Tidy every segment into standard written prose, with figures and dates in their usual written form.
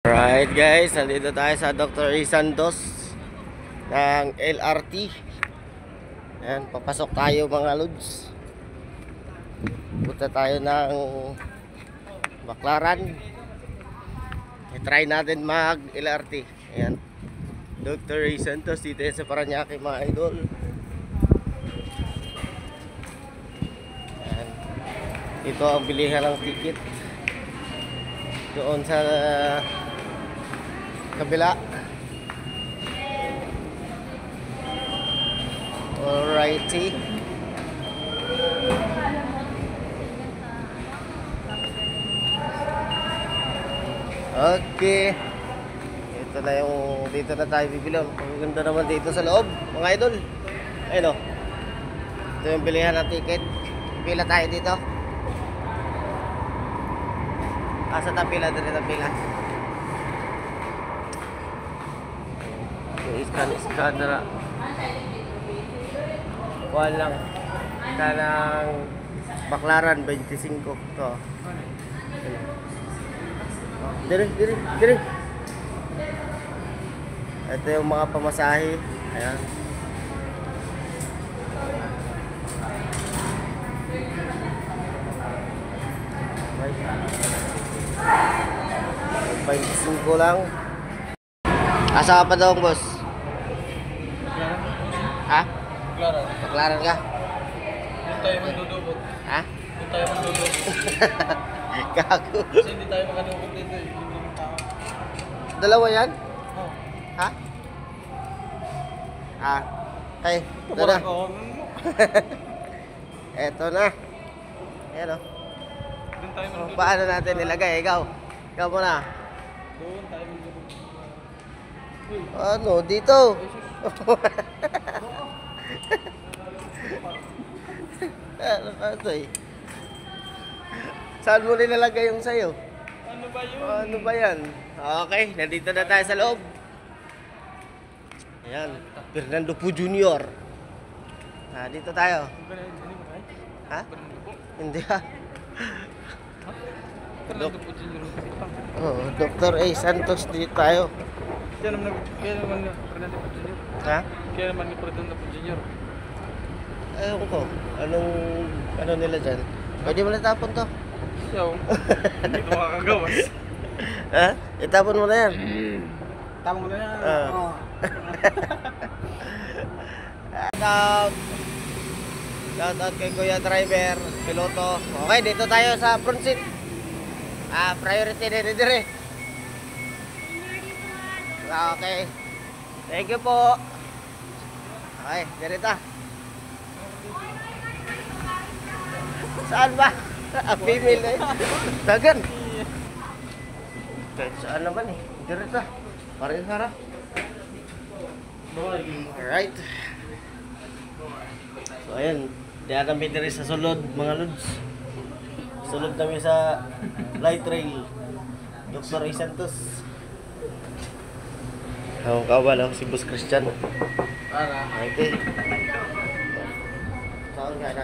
Alright guys, nandito tayo sa Dr. A. Santos ng LRT. Ayan, papasok tayo mga lods. Punta tayo ng Baclaran. I-try natin mag LRT. Ayan, Dr. A. Santos dito sa Parañaque mga idol. Ayan, ito ang bilihan ng ticket doon sa kabila. Alrighty. Okay. Ito na yung dito na tayo bibili. Ang ganda naman dito sa loob, mga idol. Ayun o. Ito yung bilihan ng ticket. Pila tayo dito. Asa ta pila dito pila. Iskan na walang kanang Baclaran 25 to. Dire. Ito yung mga pamasahe. Ayan. Okay. 25 lang. Asa ka pa daw, boss? Ha? Baclaran ka? Doon tayo magdudubog. Ha? Doon tayo magdudubog. Gago. Kasi hindi tayo makadubog dito eh. Hindi naman tao. Dalawa yan? Oo. Ha? Ah. Ay, ito na. Eto na. Ayan o. Doon tayo magdudubog. Paano natin nilagay? Ikaw muna. Doon tayo magdudubog. Ano? Dito. Ano ito eh? Saan mo nilalagay yung sayo? Ano ba yun? Ano ba yan? Okay, nandito na tayo sa loob. Ayan, Fernando Po Jr. Dito tayo. Ha? Hindi ha? Fernando Po Jr. Oh, Dr. A. Santos dito tayo. Kaya naman Fernando Po Jr. Ha? Kaya naman ni Fernando Po Jr. Ewan ko, ano nila dyan? Pwede mo natapon to. Yaw. Hindi ko makakagawas. Ha? Itapon mo na yan. Tama mo na yan. Oo. Shout out kay Kuya Driver, piloto. Okay, dito tayo sa front seat. Priority dire. Okay. Thank you po. Okay, direta. Saan ba? Female na yun. Dagan. Saan naman eh? Direta. Pareho sara. Alright. So ayan, diyan kami diri sa sulod mga lods. Sulod kami sa light rail. Dr. A. Santos. Ang kawal ako si Boss Christian. Okay. Saan ka na?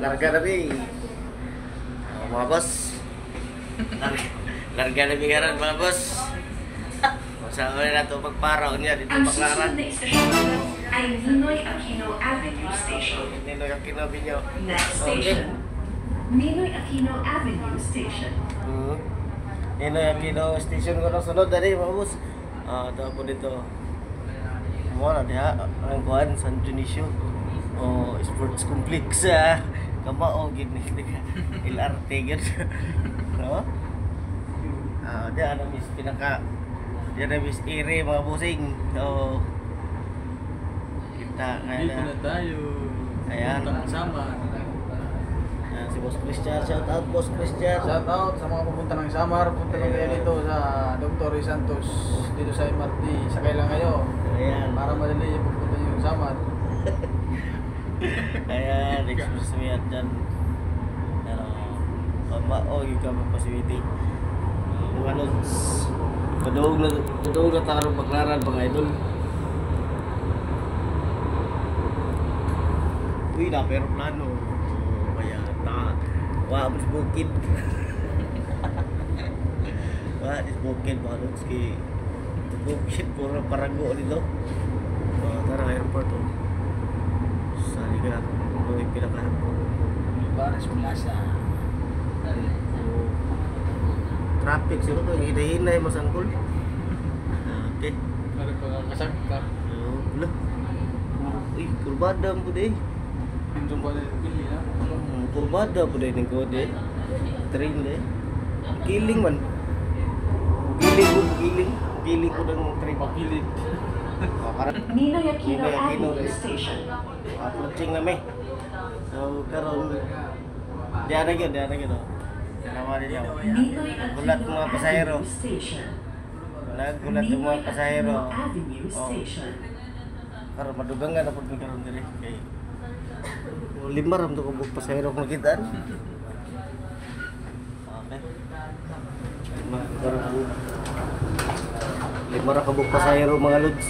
Larga na rin. Mga boss. Larga na bigaran mga boss. Saan na nato pagparaw niya dito Baclaran. Ay Ninoy Aquino Avenue Station. Ninoy Aquino Avenue. Next station, Ninoy Aquino Avenue Station. Ninoy Aquino Station ko lang sunod dali mga boss. Ito po dito. Muna diha ang kuan San Dionisio. Sports complex kamao gid ni LRT gid. No? Diyan ang mis pinaka diyan ang mis ere mga busing. So kita Dito na tayo. Ayan. Sama. Ayan si Boss Christian, shout out Boss Christian. Shout out sa mga pupunta ng Samar. Punta lang kayo dito sa Dr. A. Santos. Dito sa MRT. Sakay lang kayo. Ayan. Para madali yung pupunta nyo yung Samar. Ayan, express me at dyan. Pamao, yung kami paswiti. Mga lods. Kaduog na takarong Baclaran, mga idol. Uy, na pero plano. Kaya na Wabos bukid. Wah, di bukid mga lods kay bukid puro parago dito. Tara airport oh. Sali ka. Ito yung pinaka Baris Plaza. traffic siguro ko hinahinay mo sangkol. Okay. Ano ko kasag ka? Wala. Uy, kurbada mo deh. Pinto ba din bili na? Kurbada po deh ning ko deh. Train deh. Giling man. Giling ko ng train. Papilit. Ninoy Aquino Ninoy Aquino Avenue rin. Station. Approaching na may. So, karon diyan na gyud. Nawa din yaw. Ninoy Gulat Aquino mga pasahero. Avenue Station. Naggulat yung mga pasahero. Aquino Avenue Oh. Station. Karon madugangan na pud mi karon diri kay lima ram to kabuk pasahero kung makitaan. Okay. Lima ra kabuk pasahero mga lods.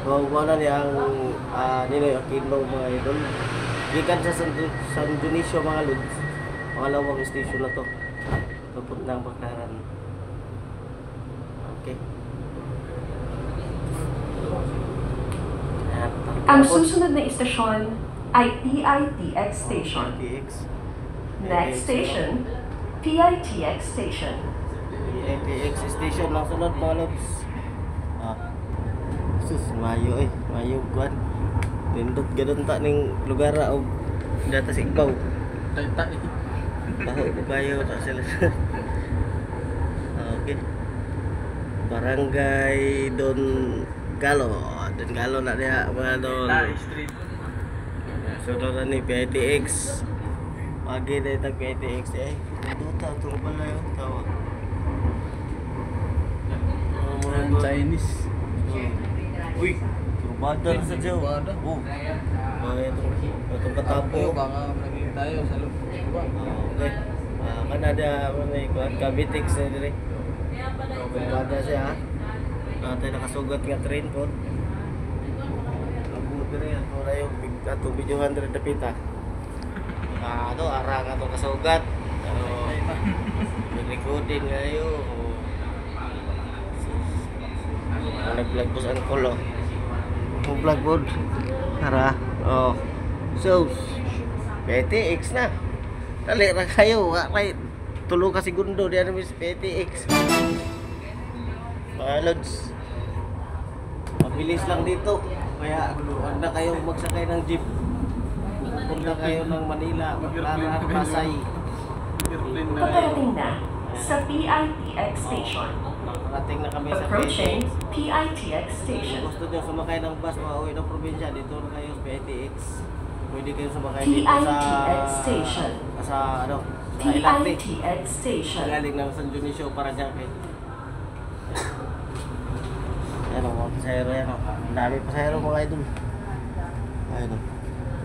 So, wala niya ang Ninoy Aquino mga idol. Gikan sa San Dionisio mga lods. Pangalawang station na to. Papuntang Baclaran. Okay. Ang susunod na istasyon ay PITX Station. PITX. Next station, PITX Station. PITX station lang sunod mga lods. Sus, mayo mayo kuan. Tindot gadon ta ning lugar og data sa Igbaw. Tay-tay. Taho ko kayo ta sila. Okay. Barangay Don Galo na dia mga don. Street. So na ni PITX. Pagi na itag PITX eh. Duta itong pala yung tawa. Ang Chinese. Uy, turbada na sa Diyo. Turbada. Oh. Itong katapo. Tapo baka naging tayo sa loob. Okay. Kanada may Cavitex na dire. Turbada siya ha. Tayo nakasugat nga train po. Abot dire yan. Wala yung atong videohan dire dapita. Ara nga itong kasugat. Recording ngayon. Nag-vlog po sa Angkol oh. Vlog po. Tara. Oh. So, PITX na. Dali ra kayo. Kay tulo ka segundo diyan sa PITX. Mga lods. Mabilis lang dito. Kaya huwag na kayong magsakay ng jeep. Pupunta kayo ng Manila, Baclaran, Pasay. Airplane na. Paparating na sa PITX Station. Nakarating na kami sa Approaching PITX. PITX Kung Station. gusto nyo sumakay ng bus pauwi ng probinsya, dito na kayo sa PITX. Pwede kayo sumakay dito sa PITX Station. sa Ilate. PITX Station. Galing ng San Dionisio para dyan kay. Ayan o, mga pasahero yan o. Ang dami pasahero mga idol. Ayan o.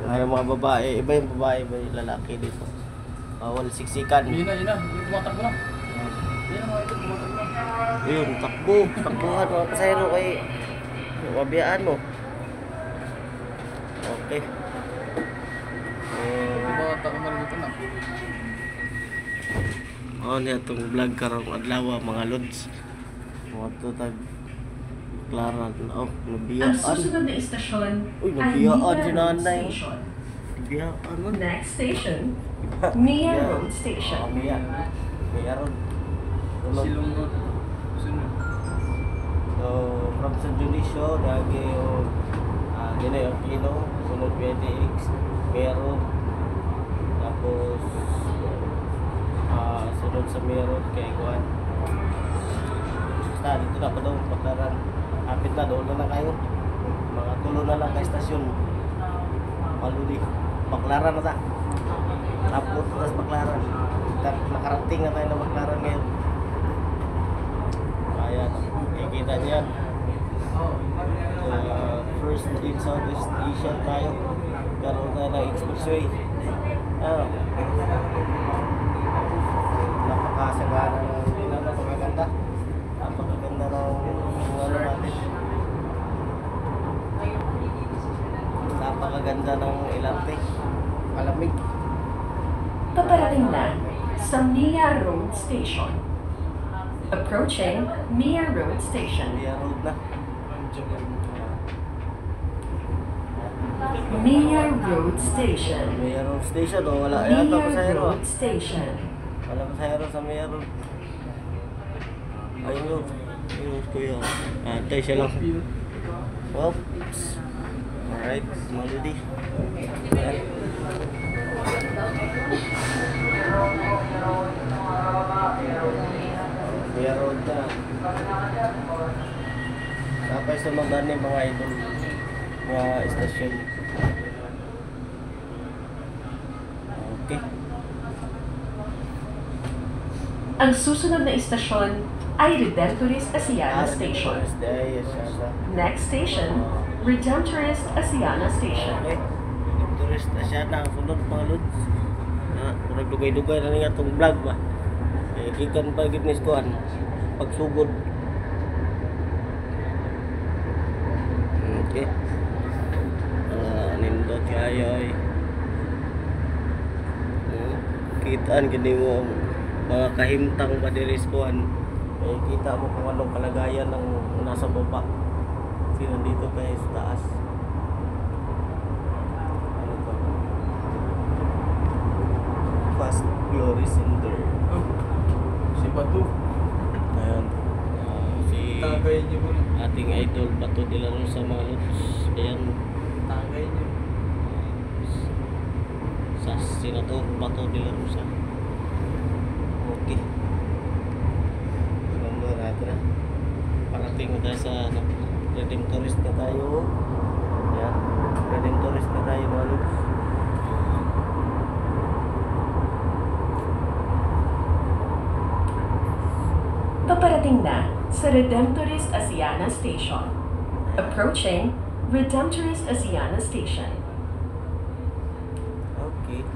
Ayan mga babae, iba yung babae, iba yung lalaki dito. Bawal siksikan. Yun na. Tumatakbo na. Yan ang mga ito, tumatakbo na. Ayun, takbuhan mga pasahero kay mabiyaan mo. Okay. Diba takamar dito na? Niya itong vlog karong adlaw mga lods. Mga tutag Baclaran. Oh, Ang nabiyaan. susunod na istasyon Uy, ay nabiyaan Mia si Road nanay. Station. Nabiyaan man. Next station, Mia Yeah. Road Station. Mia. Mia Road. Tulog. Silong Road. Sunod. So, from San Dionisio, lagi yung Ninoy Aquino, sunod PITX, Mia Road. Tapos, sunod sa Mia Road kay Juan. Basta, dito na pa daw, Baclaran. Kapit na, doon na lang kayo. Mga tulo na lang kay stasyon. Maludi. Baclaran na ta. Tapos, tas Baclaran. Nakarating na tayo ng Baclaran ngayon. Ayan, kikita niyan. First in Southeast Asia tayo. Karoon tayo ng expressway. Napakasagana ng napakaganda. Napakaganda ng natin. Napakaganda ng Ilante. Malamig. Paparating na sa Mia Road Station. Approaching Mia Road Station. Mia Road na. Mia Road Station. Mia Road Station o wala yata Mia pasahero. Road Station. Wala pasahero sa Mia Road. Ayun yun. Ayun kuya. Antay siya lang. Oops. Alright, Melody. Ayan. Mia Road na. Tapos sunod na ni mga idol. Mga istasyon. Okay. Ang susunod na istasyon ay Redemptorist Asiana Station. Next station, Redemptorist Asiana Station. Okay. Redemptorist Asiana ang sunod mga lods. Murag dugay-dugay na nga itong vlog ba. Ikan pa gitnis ko pagsugod. Okay. Nindot kayo ay. Kitaan gini mo mga kahimtang pa diri sa kuan. Kita mo kung anong kalagayan ng nasa baba. Sino dito kayo sa taas. Ano to? Fast Glory Cinder. Si Batu. Ayun. Si Tagay niyo po. ating idol Bato de la Rosa mga lods. Ayan. Tagay niyo. Sa Senator Bato de la Rosa. Okay. Sumber natin na. Parating na tayo sa Redemptorist na tayo. Ayan. Redemptorist na tayo mga lods. Paparating na sa Redemptorist Asiana Station. Approaching Redemptorist Asiana Station. Okay.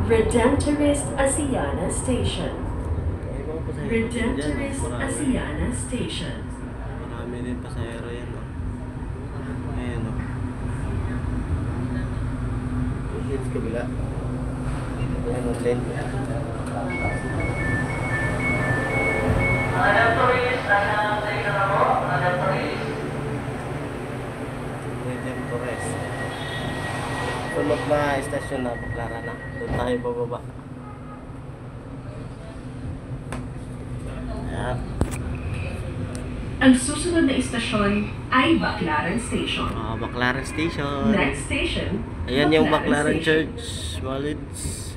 Redemptorist Asiana Station. Ay, mga pasahero din dyan, Redemptorist marami. Asiana Station. Marami din pasahero yan, no? Ayan, no? Hits kabila. Ayan, no? Lane. Redemptorist. Sunod na istasyon na, Baclara na. Doon tayo bababa. Ayan. Ang susunod na istasyon ay Baclaran Station. Baclaran Station. Next station, Ayan yung Baclaran Station. Church, Malids.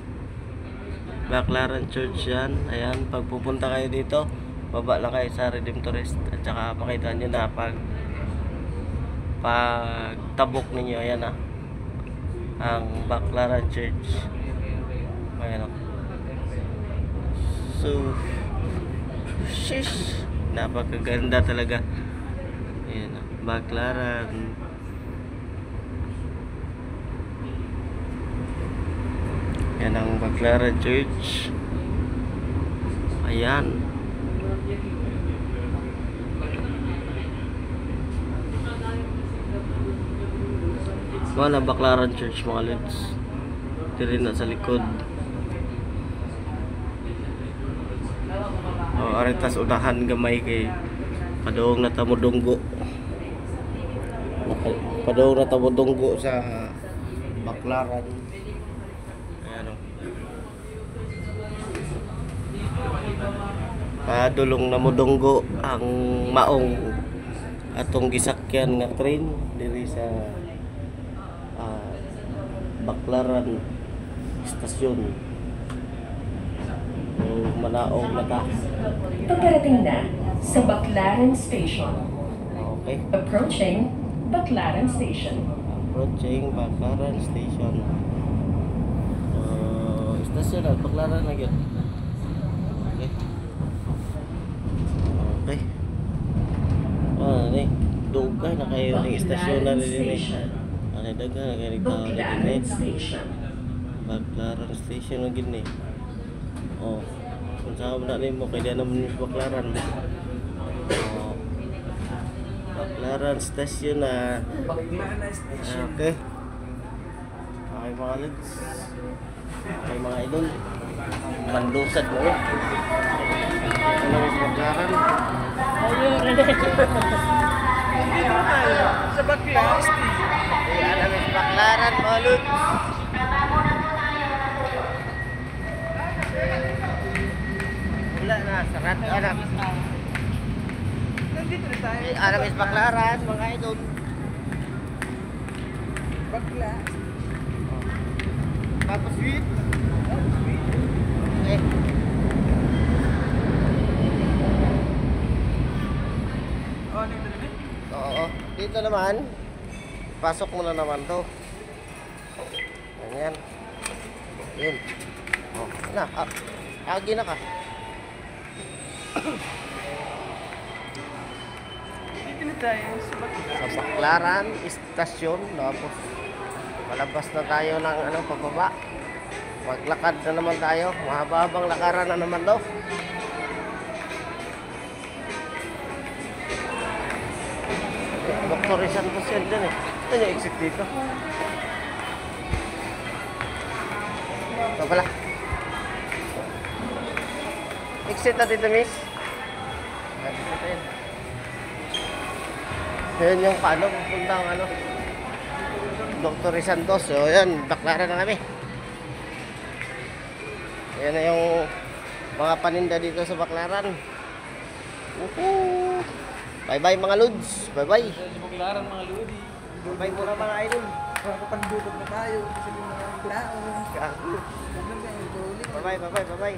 Baclaran Church yan. Ayan, pag pupunta kayo dito, baba lang kayo sa Redemptorist. At saka pakita nyo na pag tabok ninyo, ayan ang Baclaran Church. Ayan o. So, shish! Napakaganda talaga. Ayan o, Baclaran. Yan ang Baclaran Church. Ayan. Wala Baclaran Church mga lods. Dito na sa likod. Aritas unahan gamay kay padung na tamudunggo. Padung na tamudunggo sa Baclaran. Ayan o. Padulong na mudunggo ang maong atong gisakyan nga train diri sa Baclaran Stasyon. So, manaog na ta. Paparating na sa Baclaran Station. Okay. Approaching Baclaran Station. Approaching Baclaran Station. Stasyon na, Baclaran na yun. Okay. Okay. Dugay na kayo ng istasyon na rin eh. Ano daga na kayo Baclaran Station. Baclaran Station na gini. Oh. Kung saan na rin mo, kaya naman yung Baclaran. Oh. Baclaran Station na. Baclaran Station. Okay. Okay mga lods. Okay mga idol. Manlusad mo. Ano mas maglaran? Dito tayo, sa Backlash. Ano mas baklaran mga lods? Wala na, sarat anak. Nandito na tayo. Ano mas baklaran mga idol? Backlash. Papa sweet. Eh. Oh, dito na. Oo. Dito naman. Pasok mo na naman to. Ganyan. Yun. Oh, na. Agi na ka. Dito na tayo sa Backlash. Sa Baclaran Istasyon. Tapos, palabas na tayo ng pababa. Maglakad na naman tayo. Mahaba-habang lakaran na naman daw. Dr. Santos yan dyan eh. Ito yung exit dito. Ito pala. Exit na dito, miss. Dito tayo. Yan yung paano pupuntang Dr. Santos. So yan, Baclaran na kami. Yan na yung mga paninda dito sa Baclaran. Woohoo! Bye-bye mga lods. Bye-bye. Sa Baclaran mga lodi. Bye muna mga idol. Kapandudot na tayo. Kasi yung mga tao. Bye-bye, bye-bye, bye-bye.